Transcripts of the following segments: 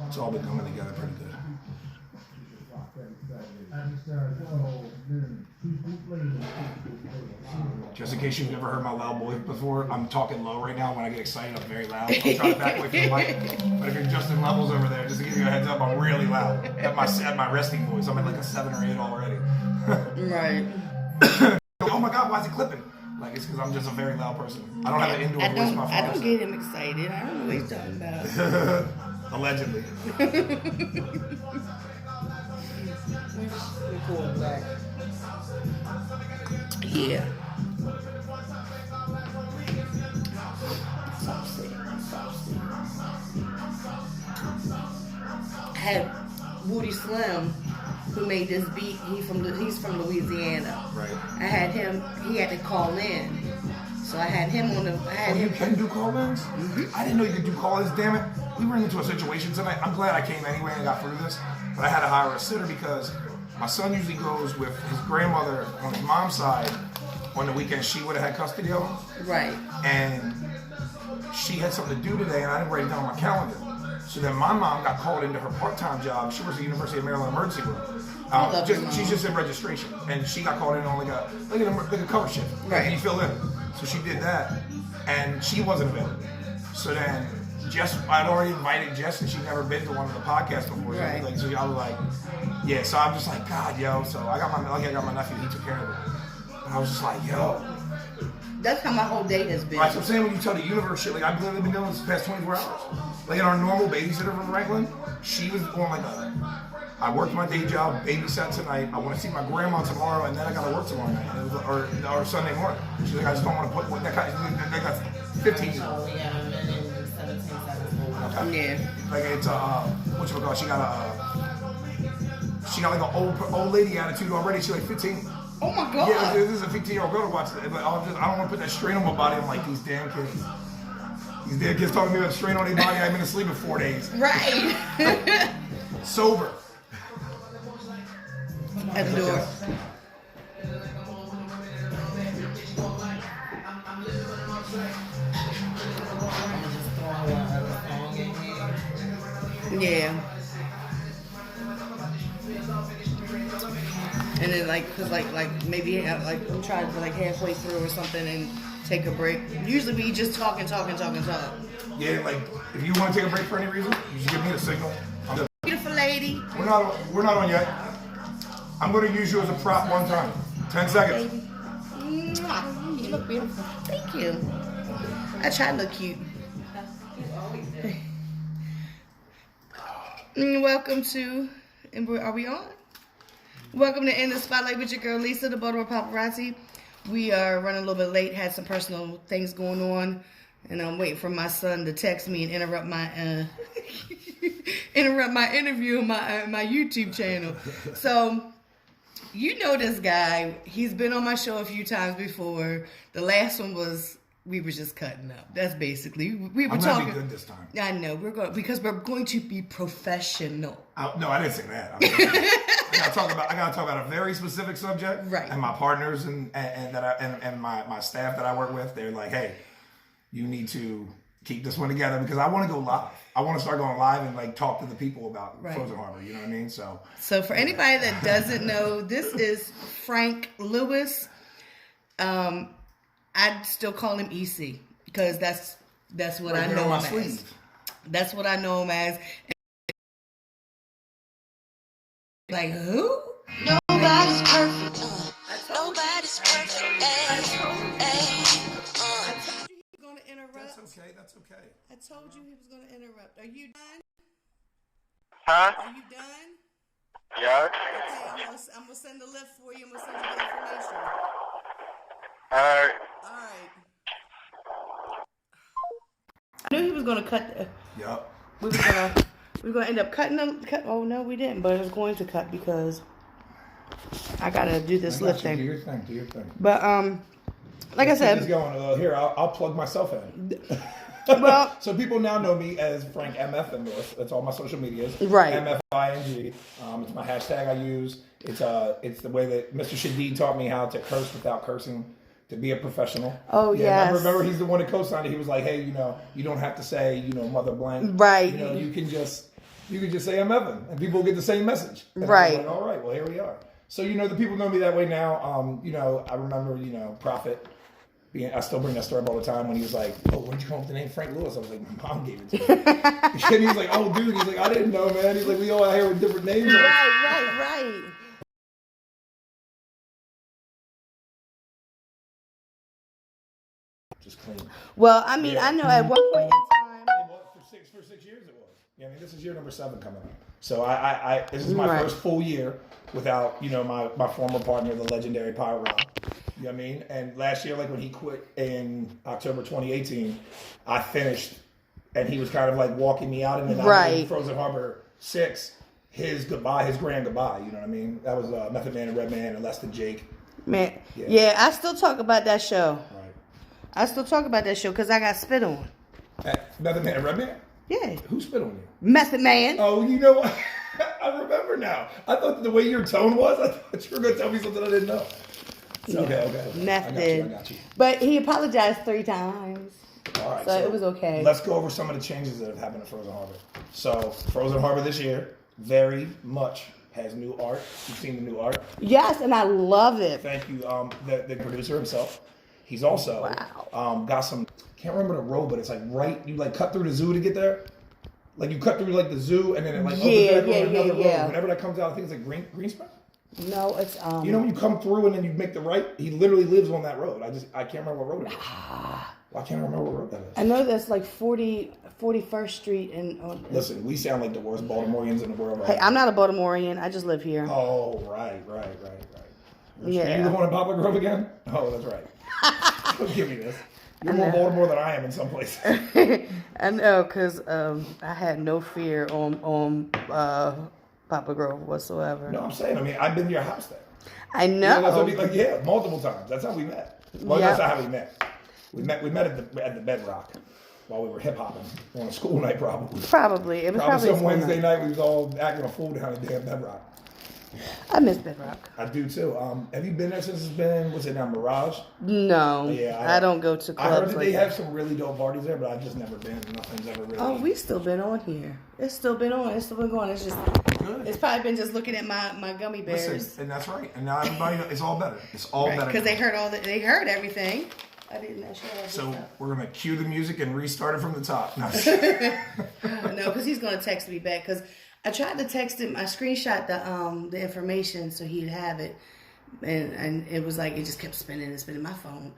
It's all been coming together pretty good. Just in case you've never heard my loud voice before, I'm talking low right now. When I get excited, I'm very loud. I'm trying to back away from the mic. But if you're adjusting levels over there, just to give you a heads up, I'm really loud. At my resting voice, I'm at like a 7 or 8 already. Right. Oh my God, why is it clipping? Like, it's because I'm just a very loud person. I don't have an indoor voice in my phone. I don't get him excited. I don't know what he's talking about. Allegedly. Yeah. I had Woody Slim, who made this beat. He's from Louisiana. Right. I had him. He had to call in, so I had him on the. You can do call-ins? Mm-hmm. I didn't know you could do call-ins. Damn it! We ran into a situation tonight. I'm glad I came anyway and got through this, but I had to hire a sitter because my son usually goes with his grandmother on his mom's side. On the weekend, she would have had custody of him. Right. And she had something to do today, and I didn't write it down on my calendar. So then my mom got called into her part-time job. She works at the University of Maryland Emergency Room. She's just in registration, and she got called in on like a cover shift. Right. And you fill in. So she did that, and she wasn't available. So then I'd already invited Jess, and she'd never been to one of the podcasts before. Right. So I was like, yeah. So I'm just like, God, yo. So I got my nephew. He took care of it. And I was just like, yo. That's how my whole day has been. Right, so I'm saying when you tell the universe shit, like I've literally been doing this the past 24 hours. Like in our normal babysitter from Franklin, she was on like I worked my day job, babysat tonight. I want to see my grandma tomorrow, and then I got to work tomorrow night, and it was, or Sunday morning. She's like, I just don't want to put what that got 15 years old. Yeah. Like it's whatchamacallit, she got like an old lady attitude already. She's like 15. Oh my God. Yeah, this is a 15-year-old girl to watch it, but I don't want to put that strain on my body. I'm like, these damn kids. These damn kids talking to me about strain on their body. I've been asleep for 4 days. Right. Sober. At the door. Yeah. And then cause maybe I'm trying to halfway through or something and take a break. Usually we just talk. Yeah, like if you want to take a break for any reason, you just give me a signal. Beautiful lady. We're not on yet. I'm going to use you as a prop one time. 10 seconds. Baby. Mwah. You look beautiful. Thank you. I try to look cute. Welcome to, are we on? Welcome to In the Spotlight with your girl Lisa, the Baltimore Paparazzi. We are running a little bit late, had some personal things going on, and I'm waiting for my son to text me and interrupt my interview on my YouTube channel. So, you know this guy. He's been on my show a few times before. The last one was we were just cutting up. That's basically we were talking. I'm gonna be good this time. I know we're going to be professional. No, I didn't say that. I gotta talk about a very specific subject. Right. And my partners and my staff that I work with, they're like, hey, you need to keep this one together because I want to go live. I want to start going live and talk to the people about Frozen Harbor. You know what I mean? So for anybody that doesn't know, this is Frank Lewis. I'd still call him EC because that's what I know him as. That's what I know him as. Like who? Nobody's perfect. Nobody's perfect. Gonna interrupt. That's okay. I told you he was gonna interrupt. Are you done? Huh? Are you done? Yeah. Okay, I'm gonna send the lift for you. I'm gonna send you the information. Alright. Alright. I knew he was gonna cut. Yep. We were gonna end up cutting. Oh no, we didn't. But it was going to cut because I gotta do this lift thing. Do your thing. But like I said, here. I'll plug myself in. Well, so people now know me as Frank MF Endorse. That's all my social medias. Right. MFING. It's my hashtag I use. It's the way that Mr. Shadid taught me how to curse without cursing, to be a professional. Oh yeah. Remember, he's the one that co-signed it. He was like, hey, you don't have to say, mother blank. Right. You can just You could just say I'm Evan, and people get the same message. And I'm Right. like, all right, well, here we are. So, the people know me that way now. I remember, Prophet. I still bring that story up all the time when he was like, "Oh, where'd you come up with the name Frank Lewis?" I was like, "My mom gave it to me." And he was like, "Oh, dude," he's like, "I didn't know, man." He's like, "We all out here with different names." Right. Just clean. Well, I mean, I know at one point in time. For 6 years it was. Yeah, I mean, this is year number 7 coming up. So this is my Right. first full year without, my former partner, the legendary Pirate Rob. You know what I mean? And last year, like when he quit in October 2018, I finished, and he was kind of like walking me out, and then I Right. did Frozen Harbor 6, his grand goodbye. You know what I mean? That was Method Man and Redman and Less Than Jake. Man, yeah, I still talk about that show. Right. I still talk about that show because I got spit on. Method Man and Redman? Yeah. Who spit on you? Method Man. Oh, you know what? I remember now. I thought the way your tone was, I thought you were going to tell me something I didn't know. Okay. Method. I got you. But he apologized 3 times. All right. So it was okay. Let's go over some of the changes that have happened at Frozen Harbor. So, Frozen Harbor this year very much has new art. You've seen the new art. Yes, and I love it. Thank you, the producer himself. He's also got some, can't remember the road, but it's like you like cut through the zoo to get there. Like you cut through like the zoo and then it like opens up on another road. Whenever that comes out, I think it's like Greenspring. No, it's You know when you come through and then you make the right? He literally lives on that road. I can't remember what road it is. Well, I can't remember what road that is. I know that's like 41st Street and. Listen, we sound like the worst Baltimoreans in the world right Hey, now. I'm not a Baltimorean. I just live here. Oh, right. Yeah. You the one in Poplar Grove again? Oh, that's right. Don't give me this. You're more Baltimore than I am in some places. I know, because I had no fear on Papa Grove whatsoever. No, I'm saying, I've been to your house there. I know. You know, that's what I mean, like, yeah, multiple times. That's how we met. Well, that's not how we met. We met at the Bedrock while we were hip hopping on a school night, probably. Probably. It was probably some Wednesday night. We was all acting a fool down at damn Bedrock. I miss Bedrock. I do too. Have you been there since it's been? What's it now? Mirage? No. Yeah, I don't go to clubs. I heard that like they that. have some really dope parties there, but I've just never been. Nothing's ever really. Oh, we still been on here. It's still been on. It's still been going. It's just. Good. It's probably been just looking at my gummy bears. Listen, and that's right. And now everybody knows it's all better. It's all better. Because they heard they heard everything. I didn't know. So we're gonna cue the music and restart it from the top. No, No, because he's gonna text me back. Because I tried to text him. I screenshot the information so he'd have it, and it was like it just kept spinning and spinning my phone.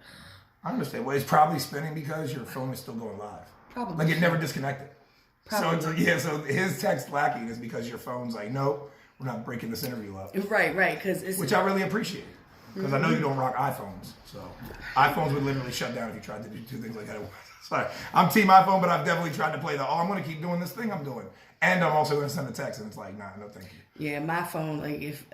I understand. Well, it's probably spinning because your phone is still going live. Probably. Like it never disconnected. Probably. So his text lacking is because your phone's like, nope, we're not breaking this interview up. Right. Because it's Which I really appreciate. Because I know you don't rock iPhones. So iPhones would literally shut down if you tried to do things like that. Sorry. I'm team iPhone, but I've definitely tried to play I'm going to keep doing this thing I'm doing. And I'm also going to send a text, and it's like, nah, no thank you. Yeah, my phone, if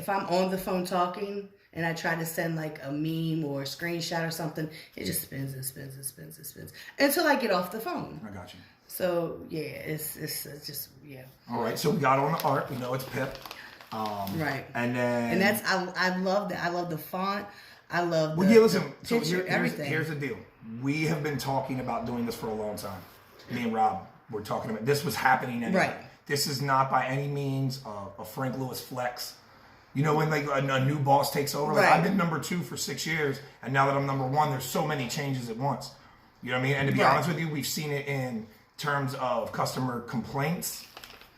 I'm on the phone talking and I try to send like a meme or a screenshot or something, it just spins and spins and spins and spins until I get off the phone. I got you. So yeah, it's just yeah. All right, so we got on the art. We know it's Pip. Right. And then. And that's I love that. I love the font. I love. Well, yeah. Listen. So picture, everything. Here's the deal. We have been talking about doing this for a long time. Me and Rob were talking about this was happening anyway. Right. This is not by any means a Frank Lewis flex. You know, when like a new boss takes over. Like Right. I've been number 2 for 6 years, and now that I'm number 1, there's so many changes at once. You know what I mean? And to be honest with you, we've seen it in terms of customer complaints,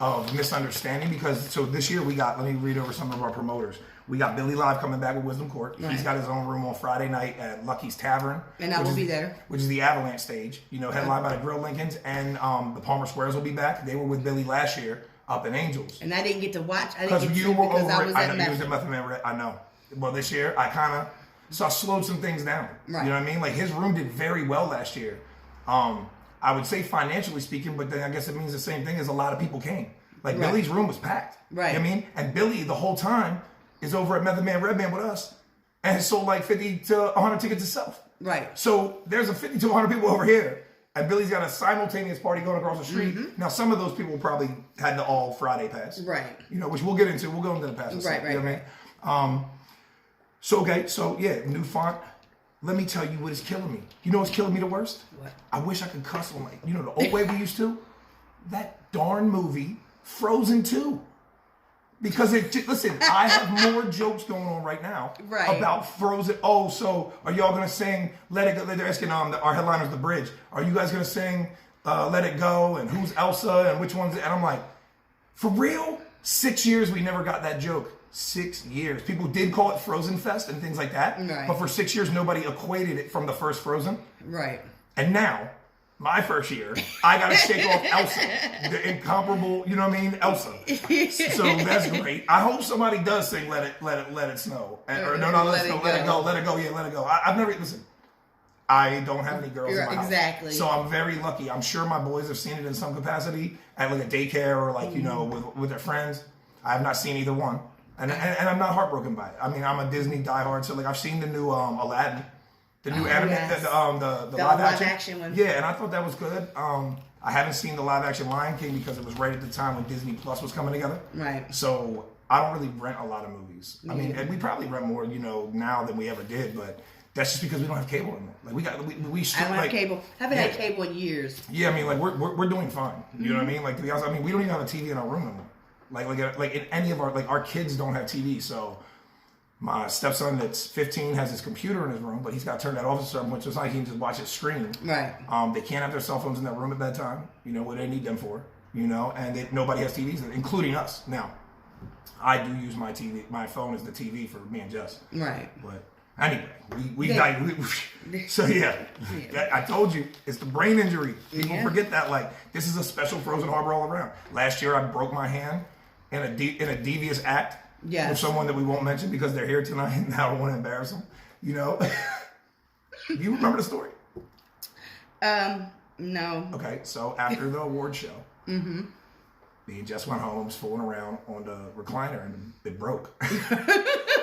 of misunderstanding. Because so this year let me read over some of our promoters. We got Billy Live coming back with Wisdom Court. Right. He's got his own room on Friday night at Lucky's Tavern. And I will be there. Which is the Avalanche stage. You know, headlined by the Grill Lincolns. And the Palmer Squares will be back. They were with Billy last year up in Angels. And I didn't get to watch. I didn't get Because to you were because over I it. was I at know you was Method. at Method Man. I know. Well, this year, I slowed some things down. Right. You know what I mean? Like, his room did very well last year. I would say financially speaking, but then I guess it means the same thing as a lot of people came. Like, Right. Billy's room was packed. Right. You know what I mean? And Billy, the whole time, is over at Method Man Redman with us and has sold like 50 to 100 tickets himself. Right. So there's a 50 to 100 people over here, and Billy's got a simultaneous party going across the street. Mm-hmm. Now, some of those people probably had the all Friday pass. Right. You know, which we'll get into. We'll go into the passes. Right, You know what I mean? So yeah, new font. Let me tell you what is killing me. You know what's killing me the worst? What? I wish I could cuss on like, the old way we used to. that darn movie, Frozen 2. Because listen, I have more jokes going on right now about Frozen. Oh, so are y'all gonna sing "Let It Go"? They're asking our headliners, The Bridge. Are you guys gonna sing "Let It Go"? And who's Elsa? And which one's? And I'm like, for real? 6 years we never got that joke. 6 years. People did call it Frozen Fest and things like that. Right. But for 6 years nobody equated it from the first Frozen. Right. And now, my first year, I got to shake off Elsa, the incomparable, you know what I mean, Elsa. So that's great. I hope somebody does sing "Let It Snow," or no, let it go, yeah, let it go. I've never listen. I don't have any girls in my house, exactly. So I'm very lucky. I'm sure my boys have seen it in some capacity at like a daycare or like you know with their friends. I have not seen either one, and I'm not heartbroken by it. I mean, I'm a Disney diehard, so like I've seen the new Aladdin. The new anime, yes. the live action one. Yeah, and I thought that was good. I haven't seen the live action Lion King because it was right at the time when Disney Plus was coming together. Right. So I don't really rent a lot of movies. I mean, and we probably rent more, you know, now than we ever did, but that's just because we don't have cable anymore. Like we I don't have cable. I haven't had cable in years. Yeah, I mean, like we're doing fine. You know what I mean? Like to be honest, I mean, we don't even have a TV in our room anymore. Like in any of our kids don't have TV, so. My stepson that's 15 has his computer in his room, but he's got to turn that off at a certain point, so it's not like he can just watch it stream. Right. They can't have their cell phones in that room at bedtime, you know, what they need them for, you know, and nobody has TVs, including us. Now, I do use my TV, my phone as the TV for me and Jess. Right. But anyway, so yeah, I told you, it's the brain injury. People forget that, like, this is a special Frozen Harbor all around. Last year, I broke my hand in a devious act. Yes. With someone that we won't mention because they're here tonight and I don't want to embarrass them. You know? Do you remember the story? No. Okay, so after the award show, me and Jess went home, was fooling around on the recliner and it broke.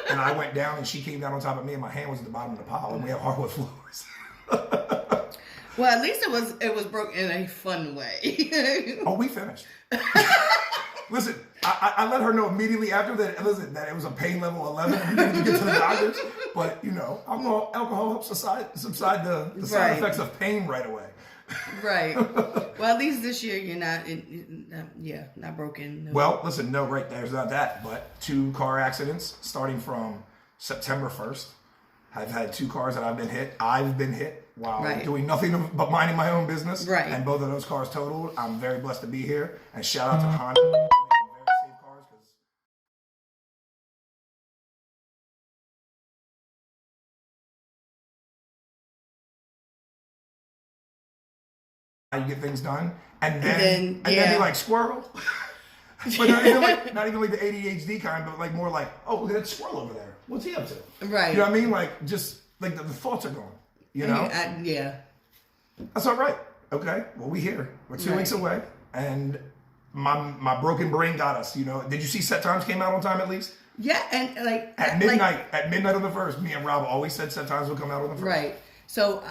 And I went down and she came down on top of me and my hand was at the bottom of the pile and we have hardwood floors. Well, at least it was broke in a fun way. Oh, we finished. Listen, I let her know immediately after that. Listen, that it was a pain level 11 and we needed to get to the doctors. But you know, alcohol helps subside the side effects of pain right away. Right. Well, at least this year you're not. Not broken. No. Well, listen, no, right there's not that, but 2 car accidents starting from September 1st. I've had 2 cars that I've been hit while doing nothing but minding my own business. Right. And both of those cars totaled. I'm very blessed to be here. And shout out to Honda for making very safe cars. How you get things done. And then be like, squirrel. But not even like the ADHD kind, but like more like, oh, look at that squirrel over there. What's he up to? Right. You know what I mean? Like, just like the thoughts are going. You know? Yeah. That's all right. Okay. Well, we here. We're 2 weeks away, and my broken brain got us. You know? Did you see Set Times came out on time at least? Yeah, and like at midnight. At midnight on the 1st, me and Rob always said Set Times would come out on the 1st. Right. So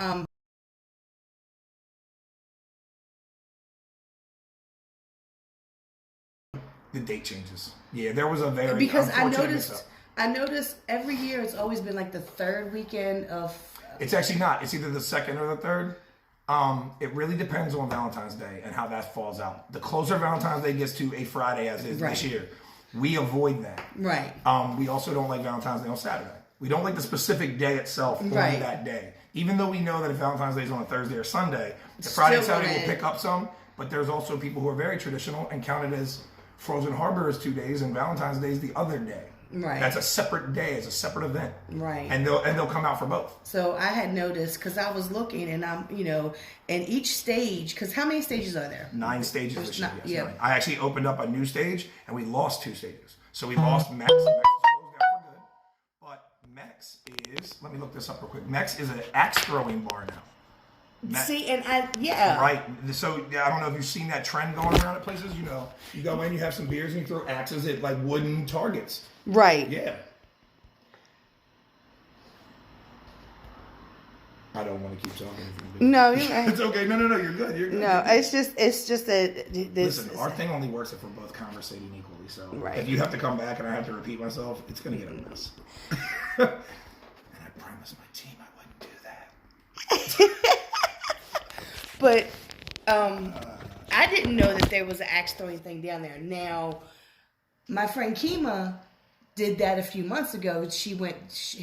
the date changes. Yeah, there was a very because I unfortunate noticed every year it's always been like the 3rd weekend of. It's actually not. It's either the 2nd or the 3rd. It really depends on Valentine's Day and how that falls out. The closer Valentine's Day gets to a Friday, as is this year, we avoid that. Right. We also don't like Valentine's Day on Saturday. We don't like the specific day itself on that day. Even though we know that if Valentine's Day is on a Thursday or Sunday, the Friday and Saturday will pick up some. But there's also people who are very traditional and count it as Frozen Harbor is 2 days and Valentine's Day is the other day. Right. That's a separate day. It's a separate event. Right. And they'll come out for both. So I had noticed because I was looking and I'm and each stage because how many stages are there? 9 stages this year. Yes, yeah. 9. I actually opened up a new stage and we lost 2 stages. So we lost Mex. Mex is closed down for good. But Mex is, let me look this up real quick. Mex is an axe throwing bar now. See, and Right. So I don't know if you've seen that trend going around at places. You know, you go in, you have some beers, and you throw axes at like wooden targets. Right. Yeah. I don't want to keep talking. No, you're right. It's okay. No, you're good. You're good. No, it's just that this. Listen, our thing only works if we're both conversating equally. So right. If you have to come back and I have to repeat myself, it's gonna get a mess. And I promised my team I wouldn't do that. But I didn't know that there was an axe throwing thing down there. Now, my friend Kima did that a few months ago.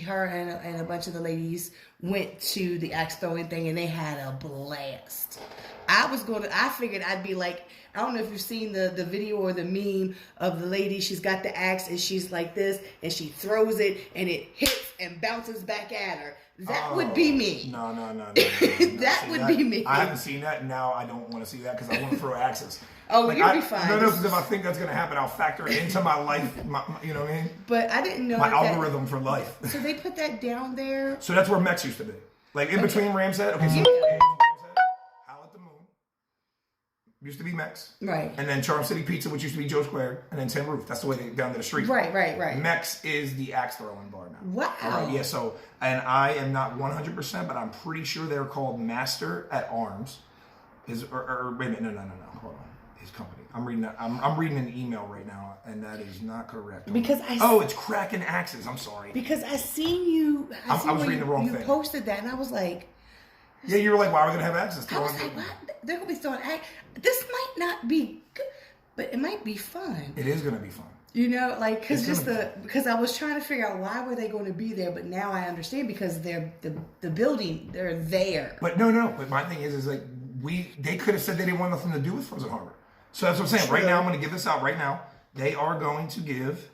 Her and a bunch of the ladies went to the axe throwing thing, and they had a blast. I figured I'd be like, I don't know if you've seen the video or the meme of the lady. She's got the axe and she's like this, and she throws it, and it hits and bounces back at her. That would be me. No. That would be me. I haven't seen that, and now I don't want to see that because I want to throw axes. Oh, you'll be fine. No, because if I think that's going to happen, I'll factor it into my life, you know what I mean? But I didn't know My that. algorithm for life. So they put that down there. So that's where Mex used to be. Like in between Ramshead. Okay, so Yeah. Howl at the Moon. Used to be Mex. Right. And then Charm City Pizza, which used to be Joe Square, and then Tin Roof. That's the way down to the street. Right. Mex is the axe throwing bar now. Wow. All right, yeah, so, and I am not 100%, but I'm pretty sure they're called Master at Arms. Wait a minute, no, hold on. His company. I'm reading that. I'm reading an email right now, and that is not correct. Because it's Kraken Axes. I'm sorry. Because I seen you. I was reading the wrong thing. You posted that, and I was like, yeah, you were like, "Why are we gonna have axes?" I was like, what? They're gonna be throwing axe. This might not be good, but it might be fun. It is gonna be fun. You know, like because I was trying to figure out why were they going to be there, but now I understand because they're the building. They're there. But no. But my thing is like they could have said they didn't want nothing to do with Frozen Harbor. So that's what I'm saying. True. Right now, I'm going to give this out right now. They are going to give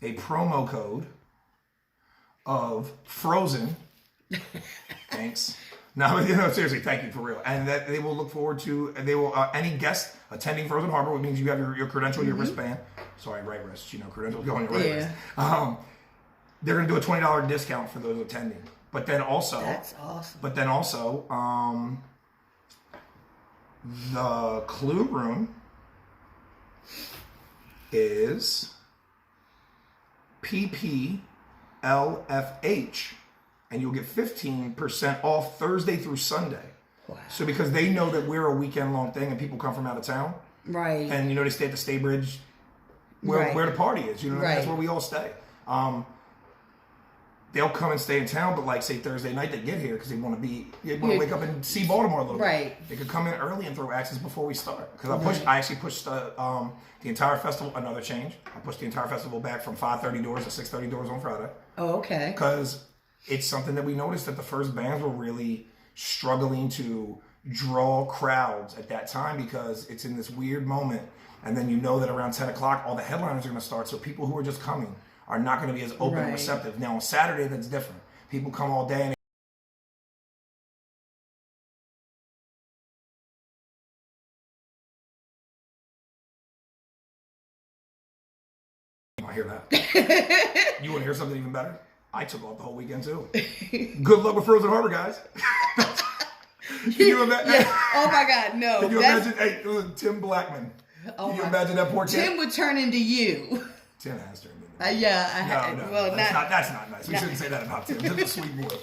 a promo code of Frozen. Thanks. No, seriously, thank you for real. And that they will look forward to, any guest attending Frozen Harbor, which means you have your credential, your wristband. Sorry, right wrist, credentials go on your right wrist. They're going to do a $20 discount for those attending. But then also, that's awesome. But then also, the Clue Room is PPLFH, and you'll get 15% off Thursday through Sunday. Wow. So because they know that we're a weekend-long thing and people come from out of town. Right. And, they stay at the Staybridge where the party is. That's where we all stay. They'll come and stay in town, but like say Thursday night they get here because they want to wake up and see Baltimore a little bit. They could come in early and throw axes before we start. Because I actually pushed the entire festival, another change. I pushed the entire festival back from 5:30 doors to 6:30 doors on Friday. Oh, okay. Because it's something that we noticed that the first bands were really struggling to draw crowds at that time because it's in this weird moment, and then that around 10 o'clock all the headliners are going to start. So people who are just coming are not going to be as open and receptive. Now on Saturday, that's different. People come all day and I hear that. You want to hear something even better? I took off the whole weekend too. Good luck with Frozen Harbor, guys. Can you imagine? Yeah. Oh my God, no. Can you imagine? Hey, Tim Blackman. Can you imagine that poor kid? Tim would turn into you. Tim has turned into me. No. Well, that's not nice. We shouldn't say that about Tim. Tim's a sweet boy.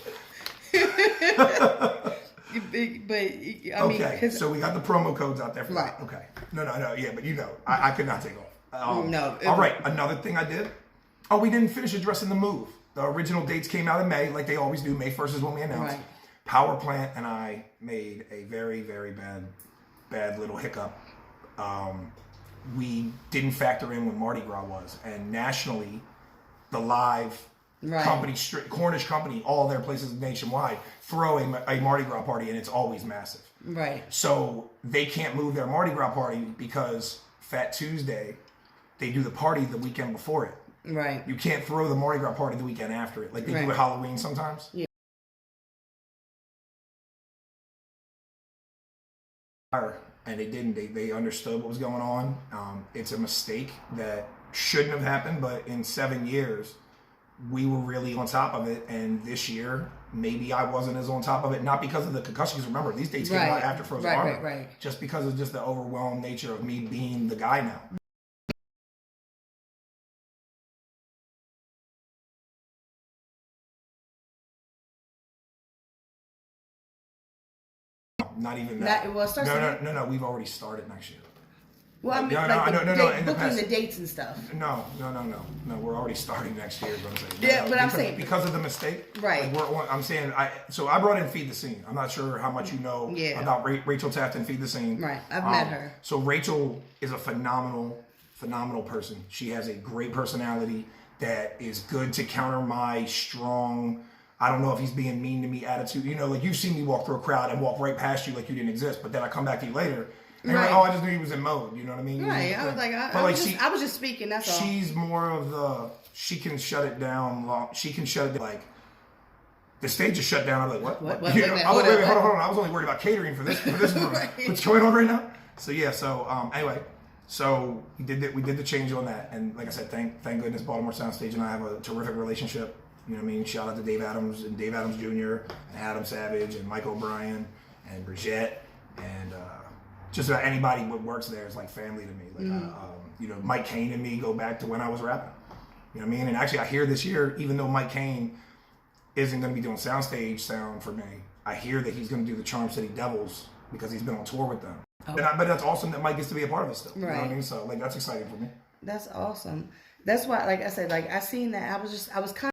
But so we got the promo codes out there for right. that. Okay. No. Yeah, but I could not take off. No. All right. Another thing I did. Oh, we didn't finish addressing the move. The original dates came out in May, like they always do. May 1st is when we announced. Right. Power Plant and I made a very, very bad little hiccup. We didn't factor in when Mardi Gras was, and nationally, the live company, Cornish company, all their places nationwide throw a Mardi Gras party, and it's always massive. Right. So they can't move their Mardi Gras party because Fat Tuesday, they do the party the weekend before it. Right. You can't throw the Mardi Gras party the weekend after it, like they do with Halloween sometimes. Yeah. And they didn't. They understood what was going on. It's a mistake that shouldn't have happened, but in 7 years, we were really on top of it. And this year, maybe I wasn't as on top of it, not because of the concussions. Remember, these dates came out after Frozen Harbor. Right. Just because of just the overwhelmed nature of me being the guy now. Not even that. No. We've already started next year. Well, I mean, No, like no, the no, date- in the booking past- the dates and stuff. No. We're already starting next year. But I'm saying, Yeah, but I'm because, saying- because of the mistake, Right. Like I'm saying, so I brought in Feed the Scene. I'm not sure how much you know Yeah. about Rachel Taft and Feed the Scene. Right, I've met her. So Rachel is a phenomenal person. She has a great personality that is good to counter my strong. I don't know if he's being mean to me attitude. You know, like you've seen me walk through a crowd and walk right past you like you didn't exist, but then I come back to you later. And you're like, Right. oh, I just knew he was in mode. You know what I mean? Right. I was like, But I was just speaking. That's all. She's more of she can shut it down. She can shut it down, like the stage is shut down. I'm like, what? What? You Wait a know, minute, I was like, hold wait, up. hold on. I was only worried about catering for this room. Right. What's going on right now? So yeah. So anyway, so we did the change on that, and like I said, thank goodness Baltimore Soundstage and I have a terrific relationship. You know what I mean? Shout out to Dave Adams and Dave Adams Jr. and Adam Savage and Mike O'Brien and Brigitte and just about anybody what works there is like family to me. Like you know, Mike Cain and me go back to when I was rapping. You know what I mean? And actually, I hear this year, even though Mike Cain isn't going to be doing soundstage sound for me, I hear that he's going to do the Charm City Devils because he's been on tour with them. Oh. But that's awesome that Mike gets to be a part of it still. You know what I Right. mean? So like that's exciting for me. That's awesome. That's why, like I said, like I seen that. I was kind